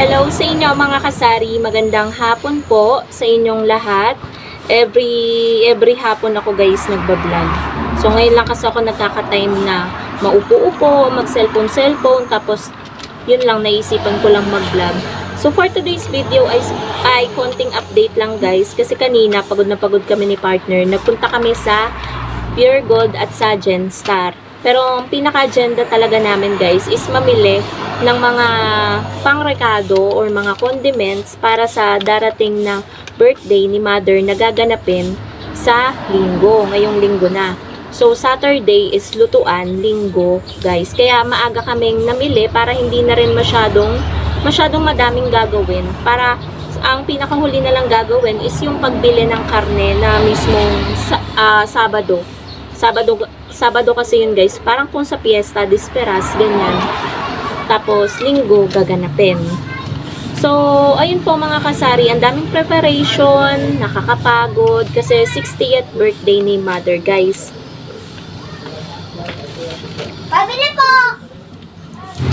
Hello sa inyo mga kasari, magandang hapon po sa inyong lahat. Every hapon ako guys nagbablog. So ngayon lang kasi ako nagkaka-time na maupo-upo, mag-cellphone, tapos yun lang naisipan ko lang mag-vlog. So for today's video ay konting update lang guys kasi kanina pagod na pagod kami ni partner. Nagpunta kami sa Pure Gold at sa Genstar. Pero ang pinaka-agenda talaga namin guys is mamili ng mga pangrekado or mga condiments para sa darating na birthday ni mother na gaganapin sa linggo, ngayong linggo na. So Saturday is lutuan, linggo guys. Kaya maaga kaming namili para hindi na rin masyadong madaming gagawin. Para ang pinakahuli na lang gagawin is yung pagbili ng karne na mismong Sabado kasi yun guys, parang kung sa Fiesta Disperas, ganyan. Tapos linggo gaganapin. So ayun po mga kasari, ang daming preparation, nakakapagod kasi 60th birthday ni mother guys. Pabili po!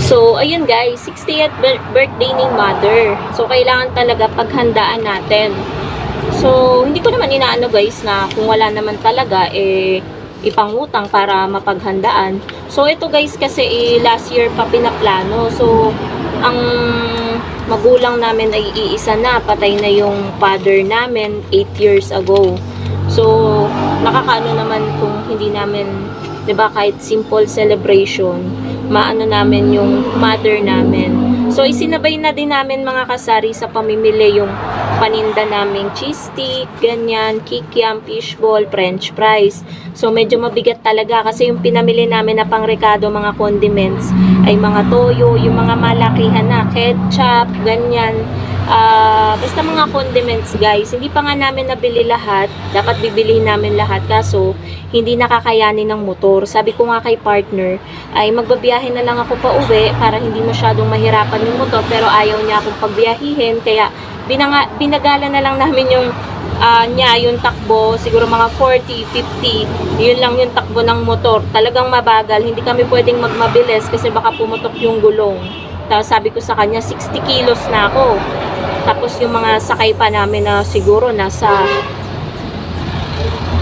So ayun guys, 60th birthday ni mother. So kailangan talaga paghandaan natin. So hindi ko naman inaano guys na kung wala naman talaga ipangutang para mapaghandaan. So ito guys kasi last year pa pinaplano. So ang magulang namin ay iisa na, patay na yung father namin 8 years ago. So nakakaano naman kung hindi namin, 'di ba, kahit simple celebration, maano namin yung mother namin. So isinabay na din namin mga kasari sa pamimili yung paninda naming cheese stick, ganyan, kikiam, fishball, french fries. So medyo mabigat talaga kasi yung pinamili namin na pangrekado mga condiments ay mga toyo, yung mga malakihan na ketchup, ganyan. Basta mga condiments guys, hindi pa nga namin nabili lahat, dapat bibilihin namin lahat kaso hindi nakakayanin ng motor. Sabi ko nga kay partner ay magbabiyahe na lang ako pa uwi para hindi masyadong mahirapan yung motor, pero ayaw niya akong pagbiyahihin kaya binagala na lang namin yung yung takbo, siguro mga 40, 50, yun lang yung takbo ng motor. Talagang mabagal, hindi kami pwedeng magmabilis kasi baka pumutok yung gulong. Tapos sabi ko sa kanya 60 kilos na ako. Tapos yung mga sakay pa namin na siguro nasa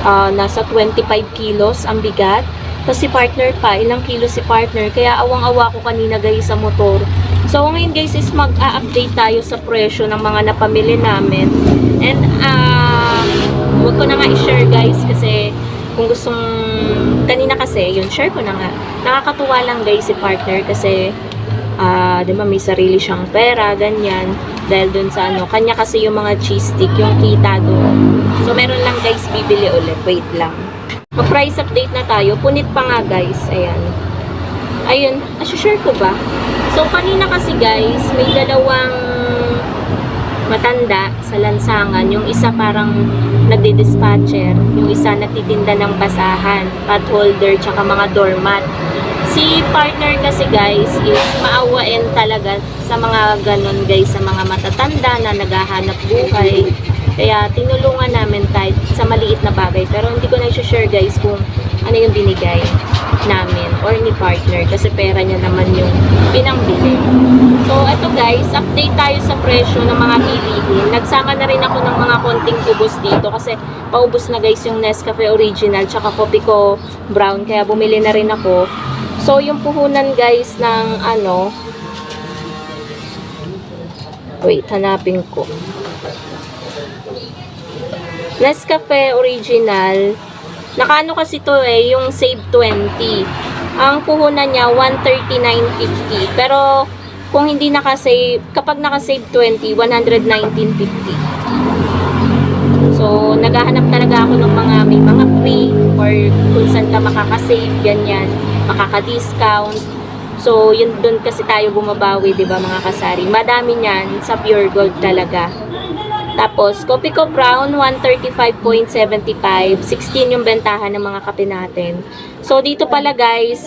25 kilos ang bigat. Tapos si partner pa, ilang kilos si partner. Kaya awang-awa ko kanina guys sa motor. So ngayon guys is mag-a-update tayo sa presyo ng mga napamili namin. And wag ko na nga i-share guys kasi kung gustong, kanina kasi yun, share ko na nga. Nakakatuwa lang guys si partner kasi diba may sarili siyang pera, ganyan. Dahil dun sa kanya kasi yung mga cheese stick, yung kita doon. So meron lang guys, bibili ulit. Wait lang. Mag-price update na tayo. Punit pa nga guys. Ayan. Ayun. Share ko ba? So kanina kasi guys, may dalawang matanda sa lansangan. Yung isa parang nagdi-dispatcher. Yung isa nagtitinda ng basahan, pot holder, tsaka mga doormat. Si partner kasi guys is maawain talaga sa mga ganon guys, sa mga matatanda na naghahanap buhay. Kaya tinulungan namin kahit sa maliit na bagay. Pero hindi ko na i-share guys kung ano yung binigay namin or ni partner kasi pera niya naman yung pinangbili. So eto guys, update tayo sa presyo ng mga bilihin. Nagsama na rin ako ng mga konting ubos dito kasi paubos na guys yung Nescafe Original tsaka Copico Brown, kaya bumili na rin ako. So yung puhunan guys ng wait, hanapin ko. Nescafe Original. Nakaano kasi to yung Save 20. Ang puhunan niya 139.50. Pero kung hindi naka-save, kapag naka-save 20, 119.50. So naghahanap talaga ako ng may mga free or kung saan ka makaka-save, ganyan, makaka-discount. So yun, dun kasi tayo bumabawi, 'di ba mga kasari? Madami niyan sa Pure Gold talaga. Tapos, Copico Brown, 135.75. 16 yung bentahan ng mga kape natin. So, dito pala guys,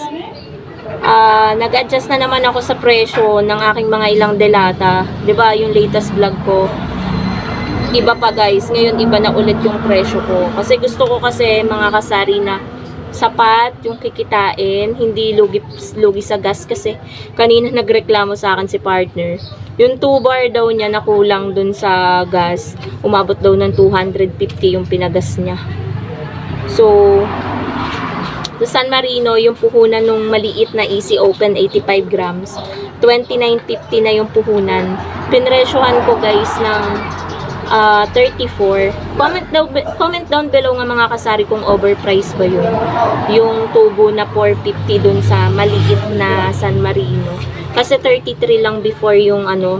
nag-adjust na naman ako sa presyo ng aking mga ilang delata. 'Di ba yung latest vlog ko? Iba pa guys. Ngayon, iba na ulit yung presyo ko. Kasi gusto ko kasi mga kasari na sapat yung kikitain, hindi lugi sa gas kasi kanina nagreklamo sa akin si partner. Yung 2 bar daw niya na kulang dun sa gas, umabot daw ng 250 yung pinagas niya. So, sa San Marino, yung puhunan nung maliit na easy open 85 grams, 29.50 na yung puhunan. Pinresyohan ko guys ng 34. Comment down below nga mga kasari kung overpriced ba yun. Yung tubo na 450 dun sa maliit na San Marino. Kasi 33 lang before yung ano.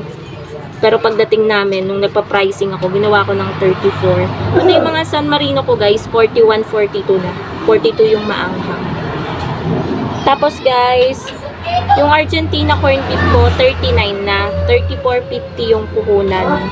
Pero pagdating namin, nung nagpa-pricing ako, ginawa ko ng 34. Ito yung mga San Marino ko guys, 41, 42 na. 42 yung maanghang. Tapos guys, yung Argentina corn beef ko, 39 na. 34.50 yung puhunan.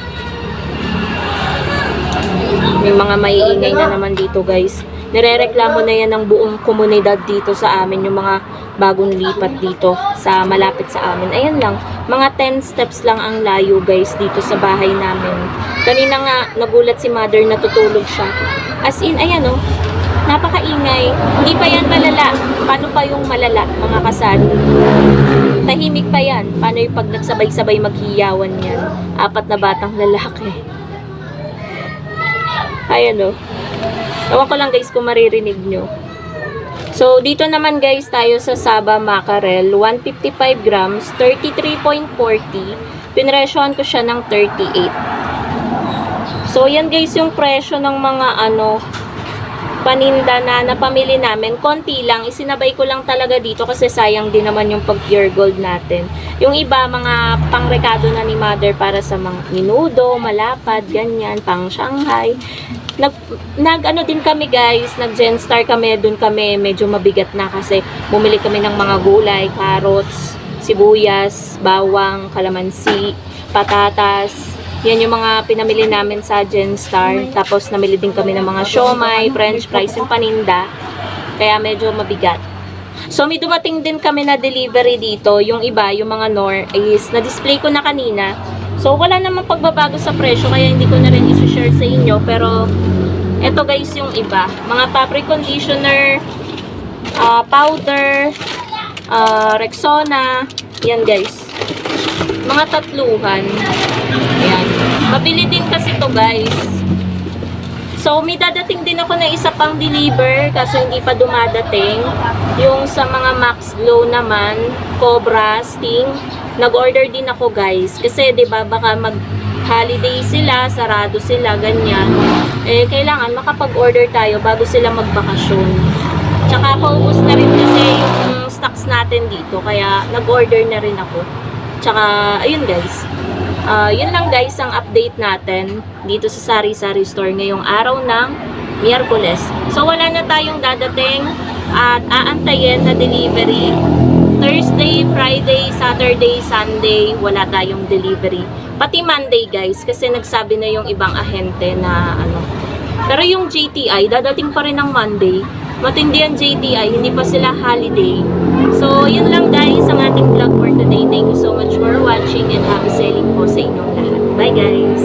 May mga maiingay na naman dito guys. Nirereklamo na yan ng buong komunidad dito sa amin, yung mga bagong lipat dito sa malapit sa amin. Ayan lang, mga 10 steps lang ang layo guys dito sa bahay namin. Kanina nga nagulat si mother, natutulog siya. As in, ayan oh, napakaingay. Hindi pa yan malala. Paano pa yung malala mga kasari? Tahimik pa yan. Paano yung pag nagsabay-sabay maghiyawan yan? 4 na batang lalaki. Ayan o. Ewan ko lang guys kung maririnig nyo. So, dito naman guys tayo sa Saba Mackerel. 155 grams, 33.40. Pinresyohan ko siya ng 38. So, yan guys yung presyo ng mga paninda na napamili namin. Konti lang. Isinabay ko lang talaga dito kasi sayang din naman yung pag pure gold natin. Yung iba, mga pangrekado na ni mother para sa mga minudo, malapad, ganyan, pang Shanghai. Nag din kami guys, nag Genstar kami, dun kami medyo mabigat na kasi bumili kami ng mga gulay, carrots, sibuyas, bawang, kalamansi, patatas. Yan yung mga pinamili namin sa Genstar. Tapos namili din kami ng mga siomai, french fries, yung paninda. Kaya medyo mabigat. So may dumating din kami na delivery dito. Yung iba, yung mga Knorr is na-display ko na kanina. So wala namang pagbabago sa presyo kaya hindi ko na rin i-share sa inyo. Pero eto guys yung iba. Mga fabric conditioner, powder, Rexona. Yan guys. Mga tatluhan. Ayan. Mabili din kasi to guys. So, may dadating din ako na isa pang deliver kaso hindi pa dumadating. Yung sa mga Max Glow naman, Cobra, Sting, nag-order din ako guys. Kasi 'di ba baka mag-holiday sila, sarado sila, ganyan. Eh, kailangan makapag-order tayo bago sila magbakasyon. Tsaka paubos na rin kasi yung stocks natin dito. Kaya nag-order na rin ako. Tsaka, ayun guys. Yun lang guys ang update natin dito sa Sari Sari Store ngayong araw ng Miyerkules. So wala na tayong dadating at aantayin na delivery. Thursday, Friday, Saturday, Sunday, wala tayong delivery. Pati Monday guys kasi nagsabi na yung ibang ahente na Pero yung JTI, dadating pa rin ng Monday. Matindi ang JTI, hindi pa sila holiday. So, yun lang guys ang ating vlog for today. Thank you so much for watching and happy selling po sa inyong lahat. Bye guys!